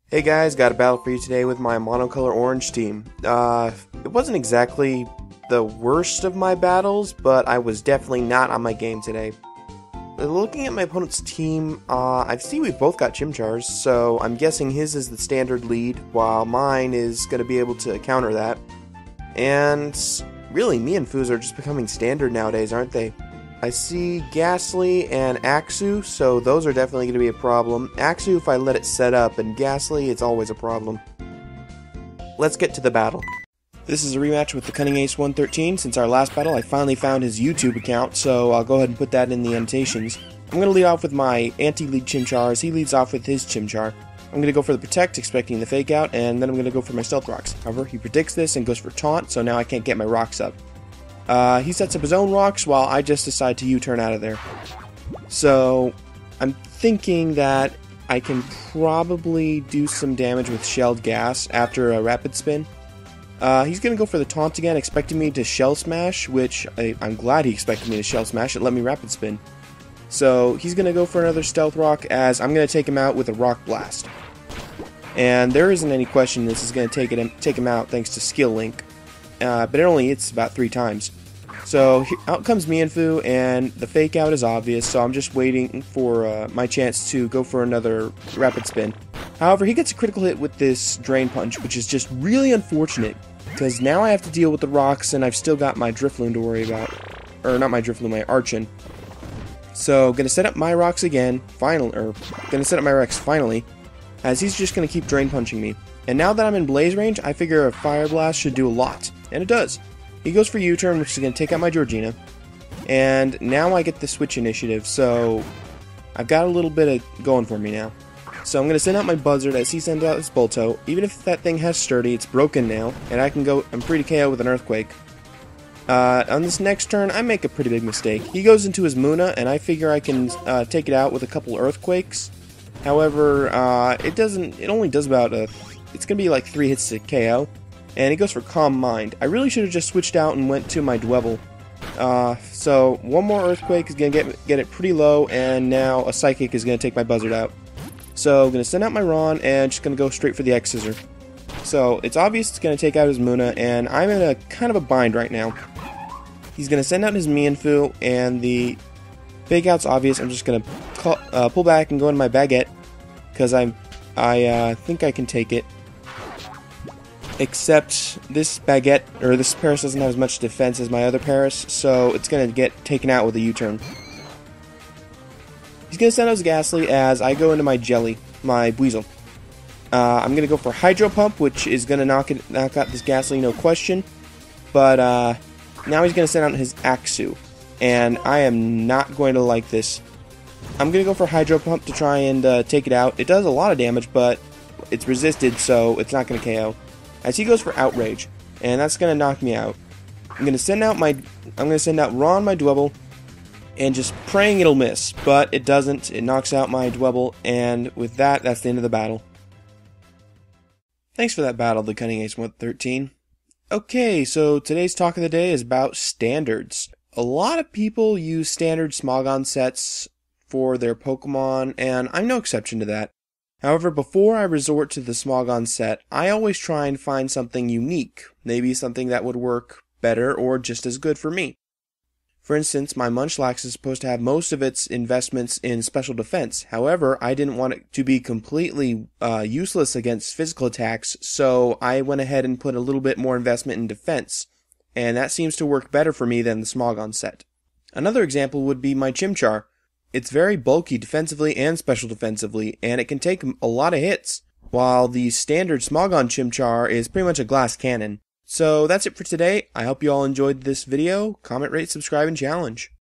Hey guys, got a battle for you today with my monocolor orange team. It wasn't exactly the worst of my battles, but I was definitely not on my game today. Looking at my opponent's team, I see we've both got Chimchars, so I'm guessing his is the standard lead, while mine is going to be able to counter that. And really, me and Fuz are just becoming standard nowadays, aren't they? I see Ghastly and Axu, so those are definitely going to be a problem. Axu if I let it set up, and Ghastly, it's always a problem. Let's get to the battle. This is a rematch with TheCunningAce113. Since our last battle, I finally found his YouTube account, so I'll go ahead and put that in the annotations. I'm going to lead off with my anti-lead Chimchars. He leads off with his Chimchar. I'm going to go for the Protect, expecting the Fake Out, and then I'm going to go for my Stealth Rocks. However, he predicts this and goes for Taunt, so now I can't get my Rocks up. He sets up his own rocks while I just decide to U-turn out of there. So, I'm thinking that I can probably do some damage with Shelled Gas after a Rapid Spin. He's going to go for the Taunt again, expecting me to Shell Smash, which I'm glad he expected me to Shell Smash. It let me Rapid Spin. So, he's going to go for another Stealth Rock, as I'm going to take him out with a Rock Blast. And there isn't any question this is going to take him out thanks to Skill Link. But it only hits about 3 times. So out comes Mianfu, and the Fake Out is obvious, so I'm just waiting for my chance to go for another Rapid Spin. However, he gets a critical hit with this Drain Punch, which is just really unfortunate, because now I have to deal with the rocks, and I've still got my Drifloon to worry about. Or not my Drifloon, my Archon. So, gonna set up my rocks again, gonna set up my Rex finally, as he's just gonna keep Drain Punching me. And now that I'm in Blaze range, I figure a Fire Blast should do a lot. And it does. He goes for U-turn, which is going to take out my Georgina. And now I get the switch initiative, so I've got a little bit of going for me now. So I'm going to send out my Buzzard as he sends out his Bolto. Even if that thing has Sturdy, it's broken now, and I'm free to KO with an Earthquake. On this next turn, I make a pretty big mistake. He goes into his Muna, and I figure I can take it out with a couple Earthquakes. However, it only does about it's going to be like 3 hits to KO. And he goes for Calm Mind. I really should have just switched out and went to my Dwebble. So one more Earthquake is going to get it pretty low, and now a Psychic is going to take my Buzzard out. So I'm going to send out my Ron, and just going to go straight for the X-Scissor. So it's obvious it's going to take out his Muna, and I'm in a kind of a bind right now. He's going to send out his Mianfu, and the Fake Out's obvious. I'm just going to pull back and go into my Baguette, because I think I can take it. Except this Baguette, or this Paris doesn't have as much defense as my other Paris, so it's going to get taken out with a U-turn. He's going to send out his Ghastly as I go into my Jelly, my Weasel. I'm going to go for Hydro Pump, which is going to knock out this Ghastly, no question. But now he's going to send out his Axu, and I am not going to like this. I'm going to go for Hydro Pump to try and take it out. It does a lot of damage, but it's resisted, so it's not going to KO. As he goes for Outrage, and that's going to knock me out. I'm going to send out Ron, my Dwebble, and just praying it'll miss, but it doesn't. It knocks out my Dwebble, and with that, that's the end of the battle. Thanks for that battle, TheCunningAce113. Okay, so today's talk of the day is about standards. A lot of people use standard Smogon sets for their Pokemon, and I'm no exception to that. However, before I resort to the Smogon set, I always try and find something unique, maybe something that would work better or just as good for me. For instance, my Munchlax is supposed to have most of its investments in special defense. However, I didn't want it to be completely useless against physical attacks, so I went ahead and put a little bit more investment in defense, and that seems to work better for me than the Smogon set. Another example would be my Chimchar. It's very bulky defensively and special defensively, and it can take a lot of hits, while the standard Smogon Chimchar is pretty much a glass cannon. So that's it for today. I hope you all enjoyed this video. Comment, rate, subscribe, and challenge.